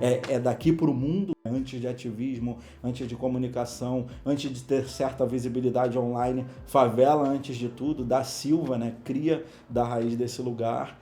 é daqui para o mundo, antes de ativismo, antes de comunicação, antes de ter certa visibilidade online, favela antes de tudo, da Silva, né, cria da raiz desse lugar.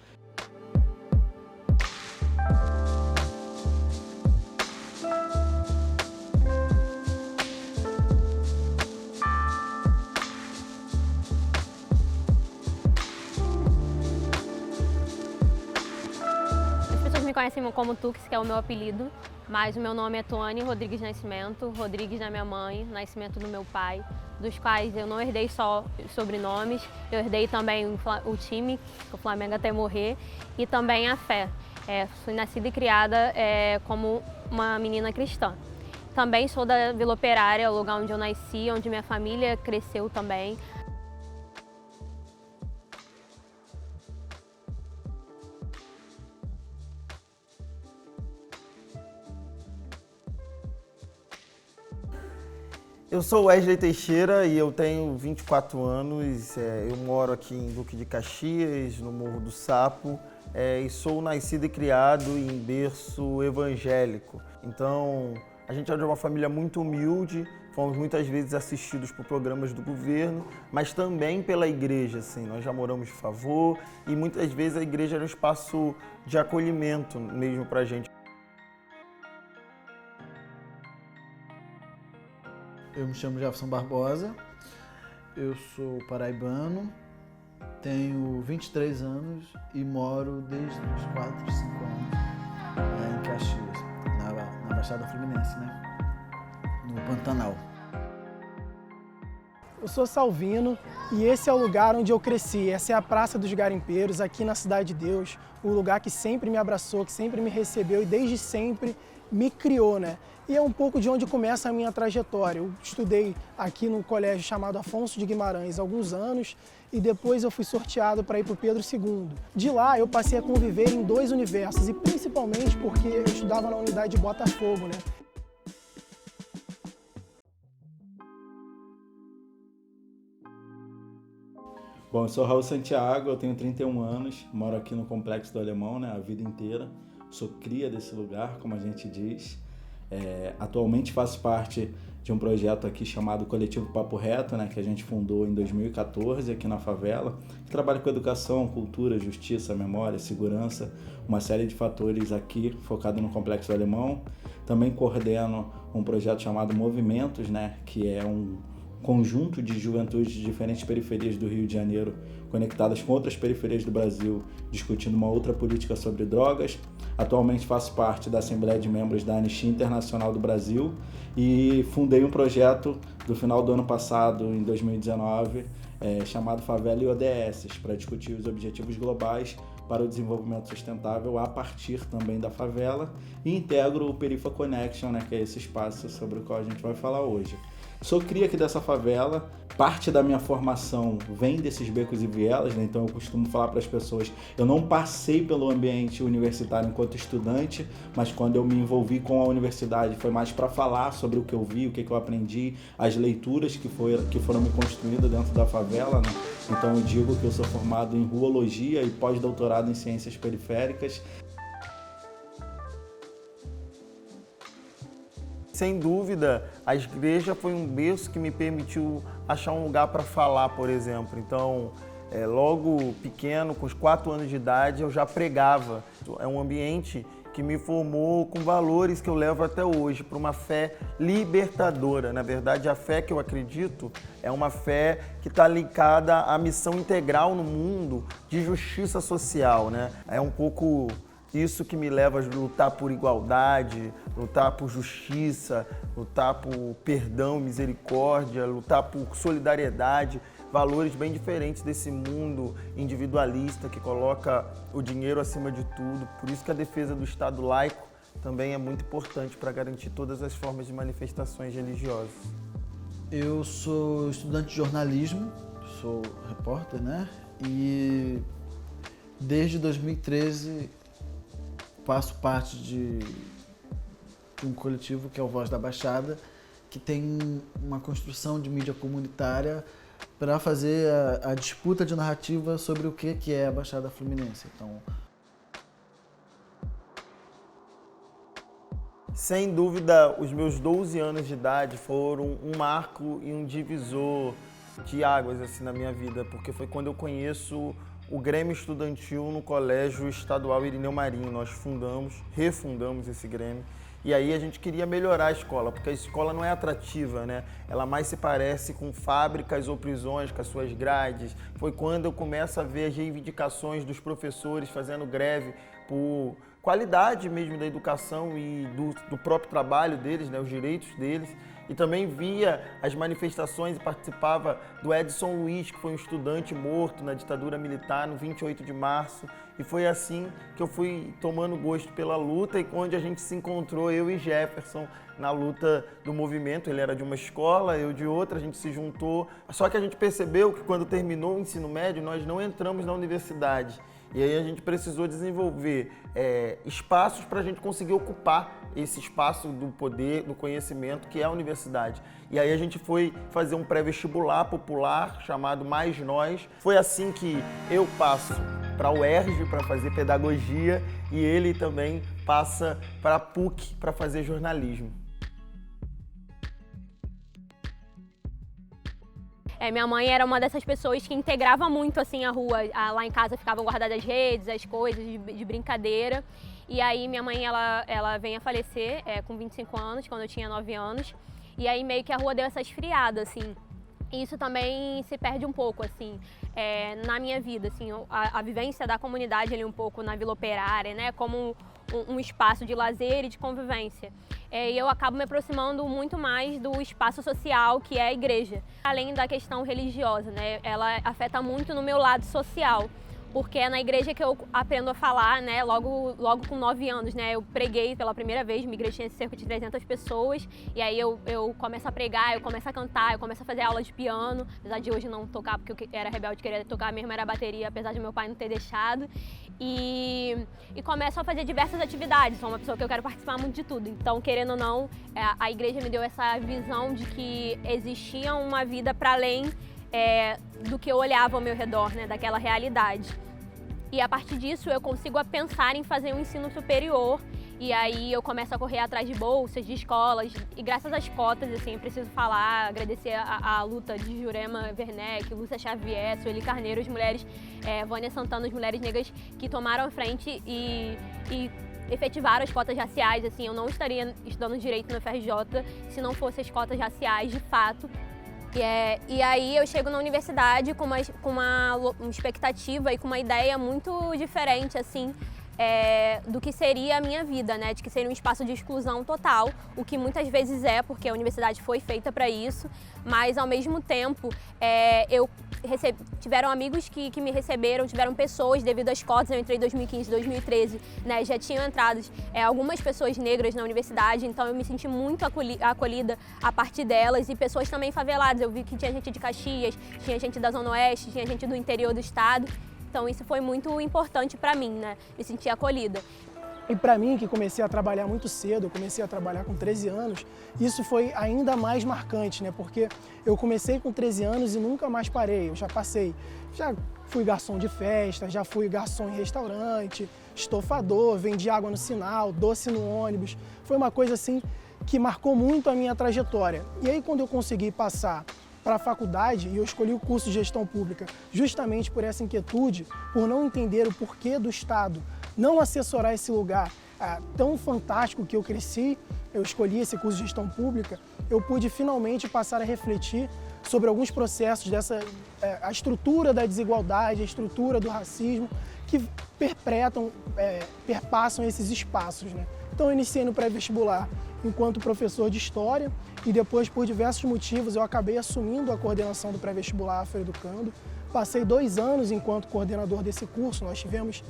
Me conhecem como Tux, que é o meu apelido, mas o meu nome é Tuane Rodrigues Nascimento, Rodrigues da minha mãe, Nascimento do meu pai, dos quais eu não herdei só sobrenomes, eu herdei também o time, o Flamengo até morrer, e também a fé. Fui nascida e criada como uma menina cristã. Também sou da Vila Operária, o lugar onde eu nasci, onde minha família cresceu também. Eu sou Wesley Teixeira e eu tenho 24 anos, eu moro aqui em Duque de Caxias, no Morro do Sapo, e sou nascido e criado em berço evangélico. Então, a gente é de uma família muito humilde, fomos muitas vezes assistidos por programas do governo, mas também pela igreja, assim, nós já moramos de favor e muitas vezes a igreja era um espaço de acolhimento mesmo pra gente. Eu me chamo Jefferson Barbosa, eu sou paraibano, tenho 23 anos e moro desde os 4, 5 anos em Caxias, na Baixada Fluminense, né? No Pantanal. Eu sou Salvino e esse é o lugar onde eu cresci. Essa é a Praça dos Garimpeiros, aqui na Cidade de Deus, o lugar que sempre me abraçou, que sempre me recebeu e desde sempre me criou, né? E é um pouco de onde começa a minha trajetória. Eu estudei aqui no colégio chamado Afonso de Guimarães há alguns anos e depois eu fui sorteado para ir para o Pedro II. De lá eu passei a conviver em 2 universos e principalmente porque eu estudava na unidade de Botafogo, né? Bom, eu sou Raul Santiago, eu tenho 31 anos, moro aqui no Complexo do Alemão, né, a vida inteira. Sou cria desse lugar, como a gente diz. Atualmente faço parte de um projeto aqui chamado Coletivo Papo Reto, né, que a gente fundou em 2014 aqui na favela, que trabalha com educação, cultura, justiça, memória, segurança, uma série de fatores aqui focado no Complexo do Alemão. Também coordeno um projeto chamado Movimentos, né, que é um conjunto de juventudes de diferentes periferias do Rio de Janeiro conectadas com outras periferias do Brasil, discutindo uma outra política sobre drogas. Atualmente faço parte da Assembleia de Membros da Anistia Internacional do Brasil e fundei um projeto do final do ano passado, em 2019, chamado Favela e ODS, para discutir os objetivos globais para o desenvolvimento sustentável a partir também da favela, e integro o Perifa Connection, né, que é esse espaço sobre o qual a gente vai falar hoje. Sou cria aqui dessa favela, parte da minha formação vem desses becos e vielas, né? Então eu costumo falar para as pessoas, eu não passei pelo ambiente universitário enquanto estudante, mas quando eu me envolvi com a universidade foi mais para falar sobre o que eu vi, o que eu aprendi, as leituras que foram me construídas dentro da favela, né? Então eu digo que eu sou formado em ruologia e pós-doutorado em ciências periféricas. Sem dúvida, a igreja foi um berço que me permitiu achar um lugar para falar, por exemplo. Então, logo pequeno, com os 4 anos de idade, eu já pregava. É um ambiente que me formou com valores que eu levo até hoje, para uma fé libertadora. Na verdade, a fé que eu acredito é uma fé que está ligada à missão integral no mundo de justiça social, né? É um pouco isso que me leva a lutar por igualdade, lutar por justiça, lutar por perdão, misericórdia, lutar por solidariedade, valores bem diferentes desse mundo individualista que coloca o dinheiro acima de tudo. Por isso que a defesa do Estado laico também é muito importante para garantir todas as formas de manifestações religiosas. Eu sou estudante de jornalismo, sou repórter, né? E desde 2013 faço parte de um coletivo que é o Voz da Baixada, que tem uma construção de mídia comunitária para fazer a disputa de narrativa sobre o que é a Baixada Fluminense. Então, Sem dúvida, os meus 12 anos de idade foram um marco e um divisor de águas assim, na minha vida, porque foi quando eu conheço o Grêmio Estudantil no Colégio Estadual Irineu Marinho. Nós refundamos esse Grêmio. E aí a gente queria melhorar a escola, porque a escola não é atrativa, né? Ela mais se parece com fábricas ou prisões, com as suas grades. Foi quando eu começo a ver as reivindicações dos professores fazendo greve por qualidade mesmo da educação e do próprio trabalho deles, né? Os direitos deles. E também via as manifestações e participava do Edson Luiz, que foi um estudante morto na ditadura militar no 28 de março. E foi assim que eu fui tomando gosto pela luta e onde a gente se encontrou, eu e Jefferson, na luta do movimento. Ele era de uma escola, eu de outra, a gente se juntou. Só que a gente percebeu que quando terminou o ensino médio, nós não entramos na universidade. E aí a gente precisou desenvolver espaços para a gente conseguir ocupar esse espaço do poder, do conhecimento, que é a universidade. E aí a gente foi fazer um pré-vestibular popular chamado Mais Nós. Foi assim que eu passo para a UERJ para fazer pedagogia e ele também passa para a PUC para fazer jornalismo. Minha mãe era uma dessas pessoas que integrava muito assim a rua. Lá em casa ficavam guardadas as redes, as coisas de brincadeira. E aí minha mãe ela vem a falecer com 25 anos, quando eu tinha 9 anos. E aí meio que a rua deu essa esfriada, assim. E isso também se perde um pouco, assim, na minha vida, assim, a vivência da comunidade ali um pouco na Vila Operária, né, como um espaço de lazer e de convivência. E eu acabo me aproximando muito mais do espaço social, que é a igreja. Além da questão religiosa, né, ela afeta muito no meu lado social. Porque é na igreja que eu aprendo a falar, né, logo com 9 anos, né, eu preguei pela primeira vez, minha igreja tinha cerca de 300 pessoas, e aí eu começo a pregar, eu começo a cantar, eu começo a fazer aula de piano, apesar de hoje não tocar, porque eu era rebelde, queria tocar mesmo, era bateria, apesar de meu pai não ter deixado, e começo a fazer diversas atividades, sou uma pessoa que eu quero participar muito de tudo, então, querendo ou não, a igreja me deu essa visão de que existia uma vida para além do que eu olhava ao meu redor, né, daquela realidade. E a partir disso eu consigo pensar em fazer um ensino superior e aí eu começo a correr atrás de bolsas, de escolas e graças às cotas, assim, eu preciso falar, agradecer a luta de Jurema Werneck, Lúcia Xavier, Sueli Carneiro, as mulheres, Vânia Santana, as mulheres negras que tomaram a frente e efetivaram as cotas raciais, assim, eu não estaria estudando direito no FRJ se não fossem as cotas raciais de fato. E aí eu chego na universidade com uma expectativa e com uma ideia muito diferente, assim, do que seria a minha vida, né? De que seria um espaço de exclusão total, o que muitas vezes porque a universidade foi feita para isso, mas ao mesmo tempo tiveram amigos que me receberam, tiveram pessoas devido às cotas, eu entrei em 2015, 2013, né? Já tinham entrado algumas pessoas negras na universidade, então eu me senti muito acolhida a partir delas e pessoas também faveladas, eu vi que tinha gente de Caxias, tinha gente da Zona Oeste, tinha gente do interior do estado. Então isso foi muito importante para mim, né? Me sentir acolhida. E para mim, que comecei a trabalhar muito cedo, eu comecei a trabalhar com 13 anos, isso foi ainda mais marcante, né? Porque eu comecei com 13 anos e nunca mais parei, eu já fui garçom de festa, já fui garçom em restaurante, estofador, vendi água no sinal, doce no ônibus. Foi uma coisa assim que marcou muito a minha trajetória. E aí quando eu consegui passar para a faculdade, e eu escolhi o curso de gestão pública justamente por essa inquietude, por não entender o porquê do Estado não assessorar esse lugar tão fantástico que eu cresci, eu escolhi esse curso de gestão pública, eu pude finalmente passar a refletir sobre alguns processos a estrutura da desigualdade, a estrutura do racismo, que perpassam esses espaços, né? Então eu iniciei no pré-vestibular enquanto professor de História e depois, por diversos motivos, eu acabei assumindo a coordenação do pré-vestibular Afroeducando. Passei 2 anos enquanto coordenador desse curso, nós tivemos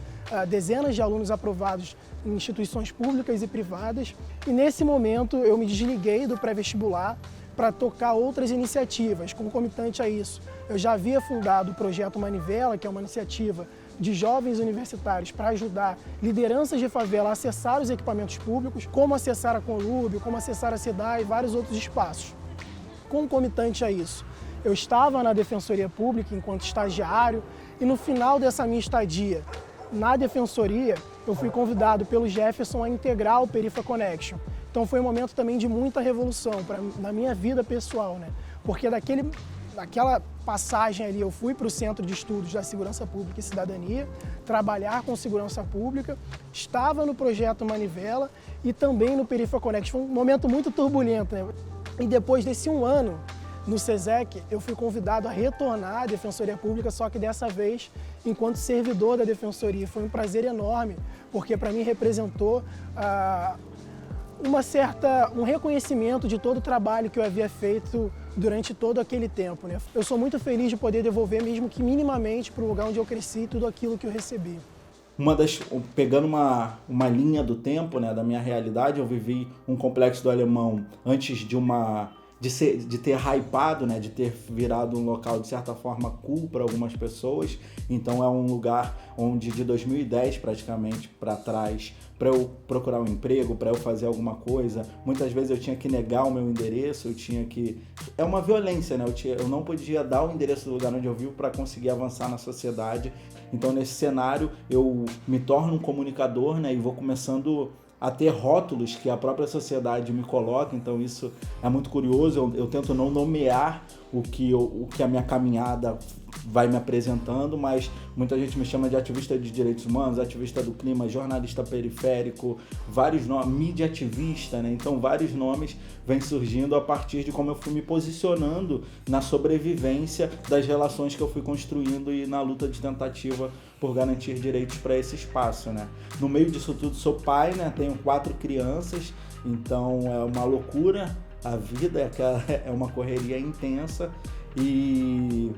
dezenas de alunos aprovados em instituições públicas e privadas e nesse momento eu me desliguei do pré-vestibular para tocar outras iniciativas, concomitante a isso. Eu já havia fundado o Projeto Manivela, que é uma iniciativa de jovens universitários para ajudar lideranças de favela a acessar os equipamentos públicos, como acessar a Conlúbio, como acessar a CEDAI e vários outros espaços. Concomitante a isso, eu estava na Defensoria Pública enquanto estagiário e no final dessa minha estadia na Defensoria, eu fui convidado pelo Jefferson a integrar o Perifa Connection, Então foi um momento também de muita revolução na minha vida pessoal, né? Porque daquela passagem ali eu fui para o Centro de Estudos da Segurança Pública e Cidadania, trabalhar com segurança pública, estava no projeto Manivela e também no Perifa Connect. Foi um momento muito turbulento, né? E depois desse 1 ano no SESEC, eu fui convidado a retornar à Defensoria Pública, só que dessa vez enquanto servidor da Defensoria. Foi um prazer enorme, porque para mim representou um reconhecimento de todo o trabalho que eu havia feito durante todo aquele tempo, né? Eu sou muito feliz de poder devolver, mesmo que minimamente, para o lugar onde eu cresci, tudo aquilo que eu recebi. Pegando uma linha do tempo, né, da minha realidade, eu vivi um Complexo do Alemão antes de ter hypado, né, de ter virado um local de certa forma cool para algumas pessoas. Então é um lugar onde de 2010 praticamente para trás, para eu procurar um emprego, para eu fazer alguma coisa, muitas vezes eu tinha que negar o meu endereço, é uma violência, né? Eu não podia dar o endereço do lugar onde eu vivo para conseguir avançar na sociedade. Então nesse cenário eu me torno um comunicador, né, e vou começando a ter rótulos que a própria sociedade me coloca. Então isso é muito curioso. Eu tento não nomear o que a minha caminhada vai me apresentando, mas muita gente me chama de ativista de direitos humanos, ativista do clima, jornalista periférico, vários nomes, mídia ativista, né? Então vários nomes vêm surgindo a partir de como eu fui me posicionando na sobrevivência das relações que eu fui construindo e na luta de tentativa por garantir direitos para esse espaço, né? No meio disso tudo sou pai, né? Tenho 4 crianças, então é uma loucura a vida, é uma correria intensa e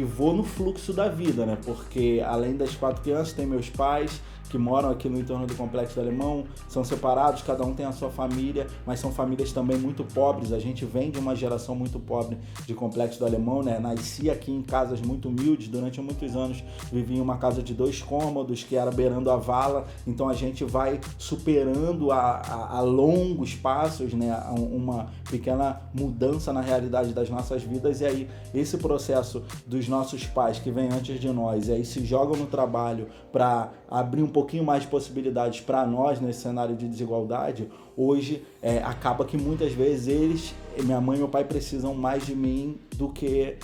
vou no fluxo da vida, né? Porque além das 4 crianças, tem meus pais que moram aqui no entorno do Complexo do Alemão, são separados, cada um tem a sua família, mas são famílias também muito pobres. A gente vem de uma geração muito pobre de Complexo do Alemão, né? Nasci aqui em casas muito humildes, durante muitos anos vivi em uma casa de 2 cômodos, que era beirando a vala, então a gente vai superando a longos passos, né? Uma pequena mudança na realidade das nossas vidas, e aí esse processo dos nossos pais que vêm antes de nós, e aí se jogam no trabalho para abrir um pouquinho mais de possibilidades para nós nesse cenário de desigualdade, hoje acaba que muitas vezes minha mãe e meu pai precisam mais de mim do que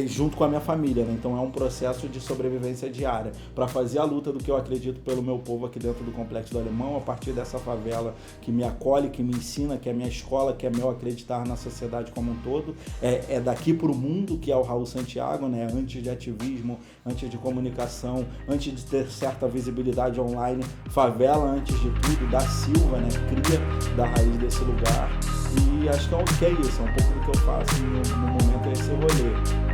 junto com a minha família, né? Então é um processo de sobrevivência diária para fazer a luta do que eu acredito pelo meu povo aqui dentro do Complexo do Alemão, a partir dessa favela que me acolhe, que me ensina, que é minha escola, que é meu acreditar na sociedade como um todo. É daqui para o mundo que é o Raul Santiago, né? Antes de ativismo, antes de comunicação, antes de ter certa visibilidade online, favela antes de tudo, da Silva, né? Cria da raiz desse lugar. E acho que é isso, é um pouco do que eu faço no momento, é esse rolê.